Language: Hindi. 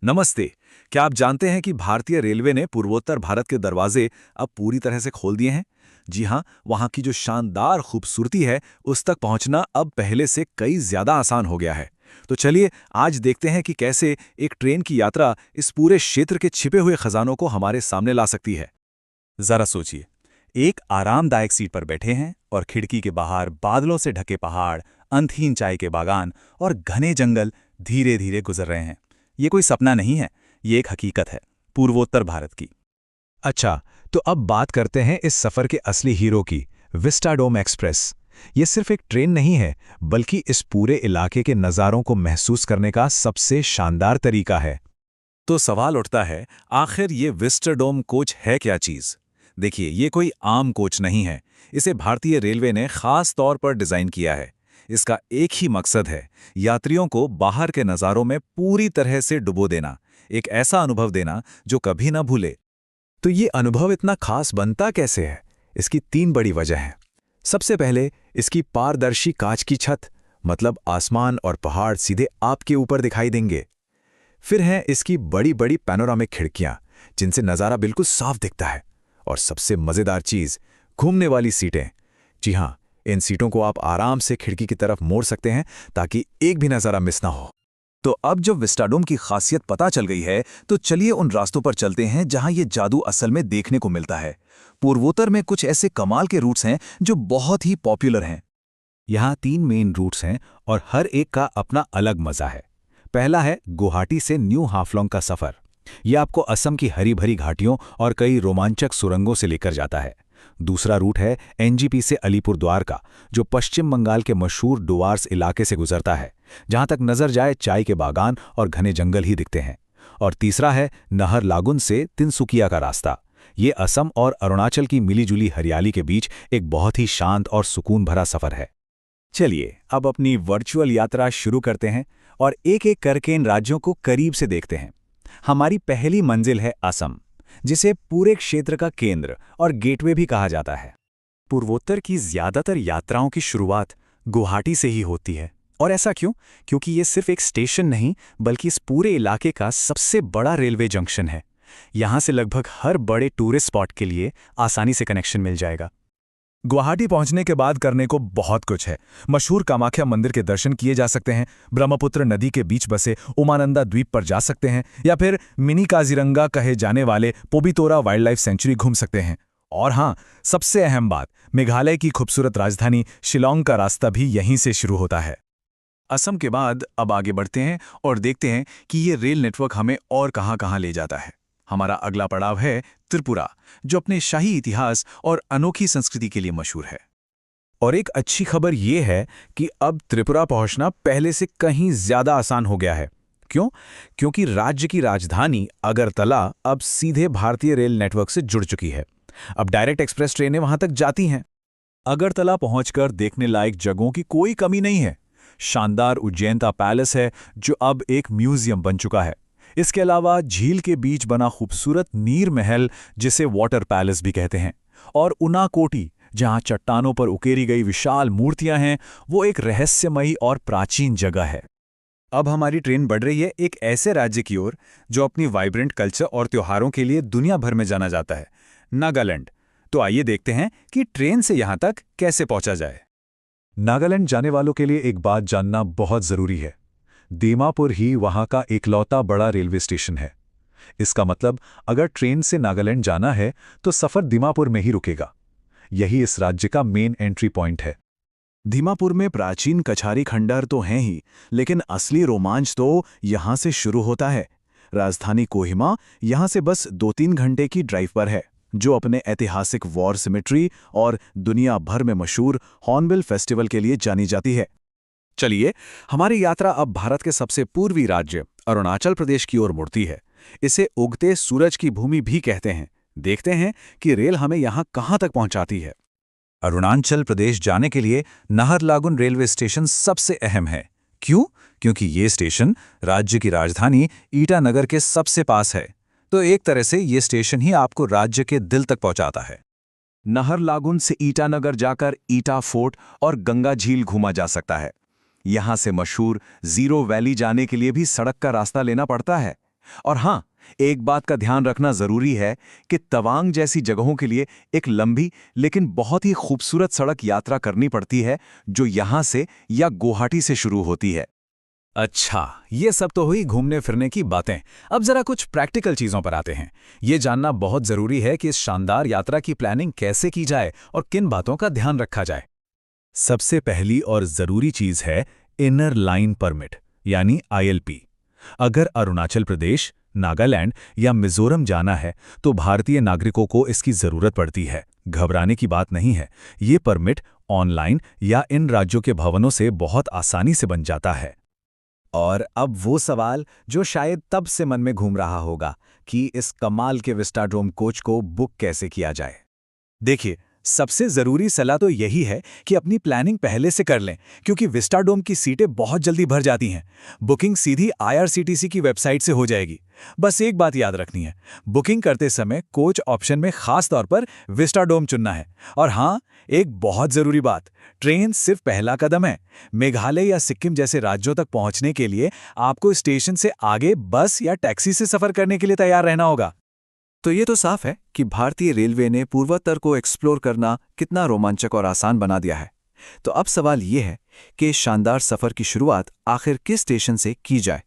नमस्ते। क्या आप जानते हैं कि भारतीय रेलवे ने पूर्वोत्तर भारत के दरवाजे अब पूरी तरह से खोल दिए हैं? जी हाँ, वहाँ की जो शानदार खूबसूरती है, उस तक पहुँचना अब पहले से कई ज़्यादा आसान हो गया है। तो चलिए, आज देखते हैं कि कैसे एक ट्रेन की यात्रा इस पूरे क्षेत्र के छिपे हुए खजानों को हमारे सामने ला सकती है। जरा सोचिए, एक आरामदायक सीट पर बैठे हैं और खिड़की के बाहर बादलों से ढके पहाड़, अंतहीन चाय के बागान और घने जंगल धीरे धीरे गुजर रहे हैं। ये कोई सपना नहीं है, ये एक हकीकत है, पूर्वोत्तर भारत की। अच्छा, तो अब बात करते हैं इस सफर के असली हीरो की, विस्टाडोम एक्सप्रेस। ये सिर्फ एक ट्रेन नहीं है, बल्कि इस पूरे इलाके के नज़ारों को महसूस करने का सबसे शानदार तरीका है। तो सवाल उठता है, आखिर ये विस्टाडोम कोच है क्या चीज़? देखिए, ये कोई आम कोच नहीं है। इसे भारतीय रेलवे ने खास तौर पर डिज़ाइन किया है। इसका एक ही मकसद है, यात्रियों को बाहर के नज़ारों में पूरी तरह से डुबो देना, एक ऐसा अनुभव देना जो कभी ना भूले। तो ये अनुभव इतना खास बनता कैसे है? इसकी 3 बड़ी वजह हैं। सबसे पहले, इसकी पारदर्शी कांच की छत, मतलब आसमान और पहाड़ सीधे आपके ऊपर दिखाई देंगे। फिर हैं इसकी बड़ी बड़ी पैनोरामिक खिड़कियां, जिनसे नज़ारा बिल्कुल साफ दिखता है। और सबसे मज़ेदार चीज़, घूमने वाली सीटें। जी हाँ, इन सीटों को आप आराम से खिड़की की तरफ मोड़ सकते हैं ताकि एक भी नज़ारा मिस ना हो। तो अब जब विस्टाडोम की खासियत पता चल गई है, तो चलिए उन रास्तों पर चलते हैं जहां ये जादू असल में देखने को मिलता है। पूर्वोत्तर में कुछ ऐसे कमाल के रूट्स हैं जो बहुत ही पॉपुलर हैं। यहाँ 3 मेन रूट्स हैं और हर एक का अपना अलग मजा है। पहला है गुवाहाटी से न्यू हाफलोंग का सफ़र। यह आपको असम की हरी भरी घाटियों और कई रोमांचक सुरंगों से लेकर जाता है। दूसरा रूट है एनजीपी से अलीपुरद्वार का, जो पश्चिम बंगाल के मशहूर डुवार्स इलाके से गुजरता है, जहां तक नजर जाए चाय के बागान और घने जंगल ही दिखते हैं। और तीसरा है नहर लागुन से तिनसुकिया का रास्ता। ये असम और अरुणाचल की मिलीजुली हरियाली के बीच एक बहुत ही शांत और सुकून भरा सफर है। चलिए अब अपनी वर्चुअल यात्रा शुरू करते हैं और एक एक करके इन राज्यों को करीब से देखते हैं। हमारी पहली मंजिल है असम, जिसे पूरे क्षेत्र का केंद्र और गेटवे भी कहा जाता है। पूर्वोत्तर की ज्यादातर यात्राओं की शुरुआत गुवाहाटी से ही होती है। और ऐसा क्यों? क्योंकि ये सिर्फ एक स्टेशन नहीं, बल्कि इस पूरे इलाके का सबसे बड़ा रेलवे जंक्शन है। यहाँ से लगभग हर बड़े टूरिस्ट स्पॉट के लिए आसानी से कनेक्शन मिल जाएगा। गुवाहाटी पहुंचने के बाद करने को बहुत कुछ है। मशहूर कामाख्या मंदिर के दर्शन किए जा सकते हैं, ब्रह्मपुत्र नदी के बीच बसे उमानंदा द्वीप पर जा सकते हैं, या फिर मिनी काजीरंगा कहे जाने वाले पोबितोरा वाइल्ड लाइफ सेंचुरी घूम सकते हैं। और हाँ, सबसे अहम बात, मेघालय की खूबसूरत राजधानी शिलोंग का रास्ता भी यहीं से शुरू होता है। असम के बाद अब आगे बढ़ते हैं और देखते हैं कि ये रेल नेटवर्क हमें और कहां-कहां ले जाता है। हमारा अगला पड़ाव है त्रिपुरा, जो अपने शाही इतिहास और अनोखी संस्कृति के लिए मशहूर है। और एक अच्छी खबर ये है कि अब त्रिपुरा पहुंचना पहले से कहीं ज्यादा आसान हो गया है। क्यों? क्योंकि राज्य की राजधानी अगरतला अब सीधे भारतीय रेल नेटवर्क से जुड़ चुकी है। अब डायरेक्ट एक्सप्रेस ट्रेनें वहां तक जाती हैं। अगरतला पहुंचकर देखने लायक जगहों की कोई कमी नहीं है। शानदार उज्जैनता पैलेस है, जो अब एक म्यूजियम बन चुका है। इसके अलावा झील के बीच बना खूबसूरत नीर महल, जिसे वाटर पैलेस भी कहते हैं, और उनाकोटी, जहां चट्टानों पर उकेरी गई विशाल मूर्तियां हैं, वो एक रहस्यमयी और प्राचीन जगह है। अब हमारी ट्रेन बढ़ रही है एक ऐसे राज्य की ओर जो अपनी वाइब्रेंट कल्चर और त्योहारों के लिए दुनिया भर में जाना जाता है, नागालैंड। तो आइए देखते हैं कि ट्रेन से यहां तक कैसे पहुंचा जाए। नागालैंड जाने वालों के लिए एक बात जानना बहुत जरूरी है। दीमापुर ही वहां का इकलौता बड़ा रेलवे स्टेशन है। इसका मतलब, अगर ट्रेन से नागालैंड जाना है तो सफर दीमापुर में ही रुकेगा। यही इस राज्य का मेन एंट्री पॉइंट है। दीमापुर में प्राचीन कछारी खंडर तो हैं ही, लेकिन असली रोमांच तो यहां से शुरू होता है। राजधानी कोहिमा यहां से बस 2-3 घंटे की ड्राइव पर है, जो अपने ऐतिहासिक वॉर सिमेट्री और दुनिया भर में मशहूर हॉर्नबिल फेस्टिवल के लिए जानी जाती है। चलिए, हमारी यात्रा अब भारत के सबसे पूर्वी राज्य अरुणाचल प्रदेश की ओर मुड़ती है। इसे उगते सूरज की भूमि भी कहते हैं। देखते हैं कि रेल हमें यहाँ कहाँ तक पहुँचाती है। अरुणाचल प्रदेश जाने के लिए नाहरलागुन रेलवे स्टेशन सबसे अहम है। क्यों? क्योंकि ये स्टेशन राज्य की राजधानी ईटानगर के सबसे पास है। तो एक तरह से ये स्टेशन ही आपको राज्य के दिल तक पहुंचाता है। नाहरलागुन से ईटानगर जाकर ईटा फोर्ट और गंगा झील घूमा जा सकता है। यहाँ से मशहूर जीरो वैली जाने के लिए भी सड़क का रास्ता लेना पड़ता है। और हाँ, एक बात का ध्यान रखना जरूरी है कि तवांग जैसी जगहों के लिए एक लंबी लेकिन बहुत ही खूबसूरत सड़क यात्रा करनी पड़ती है, जो यहां से या गुवाहाटी से शुरू होती है। अच्छा, ये सब तो हुई घूमने फिरने की बातें। अब जरा कुछ प्रैक्टिकल चीजों पर आते हैं। ये जानना बहुत जरूरी है कि इस शानदार यात्रा की प्लानिंग कैसे की जाए और किन बातों का ध्यान रखा जाए। सबसे पहली और जरूरी चीज है इनर लाइन परमिट, यानी ILP। अगर अरुणाचल प्रदेश, नागालैंड या मिजोरम जाना है तो भारतीय नागरिकों को इसकी जरूरत पड़ती है। घबराने की बात नहीं है, ये परमिट ऑनलाइन या इन राज्यों के भवनों से बहुत आसानी से बन जाता है। और अब वो सवाल जो शायद तब से मन में घूम रहा होगा कि इस कमाल के विस्टाडोम कोच को बुक कैसे किया जाए। देखिए, सबसे ज़रूरी सलाह तो यही है कि अपनी प्लानिंग पहले से कर लें, क्योंकि विस्टाडोम की सीटें बहुत जल्दी भर जाती हैं। बुकिंग सीधी IRCTC की वेबसाइट से हो जाएगी। बस एक बात याद रखनी है, बुकिंग करते समय कोच ऑप्शन में खास तौर पर विस्टाडोम चुनना है। और हाँ, एक बहुत ज़रूरी बात, ट्रेन सिर्फ पहला कदम है। मेघालय या सिक्किम जैसे राज्यों तक पहुंचने के लिए आपको स्टेशन से आगे बस या टैक्सी से सफ़र करने के लिए तैयार रहना होगा। तो ये तो साफ है कि भारतीय रेलवे ने पूर्वोत्तर को एक्सप्लोर करना कितना रोमांचक और आसान बना दिया है। तो अब सवाल ये है कि इस शानदार सफ़र की शुरुआत आखिर किस स्टेशन से की जाए।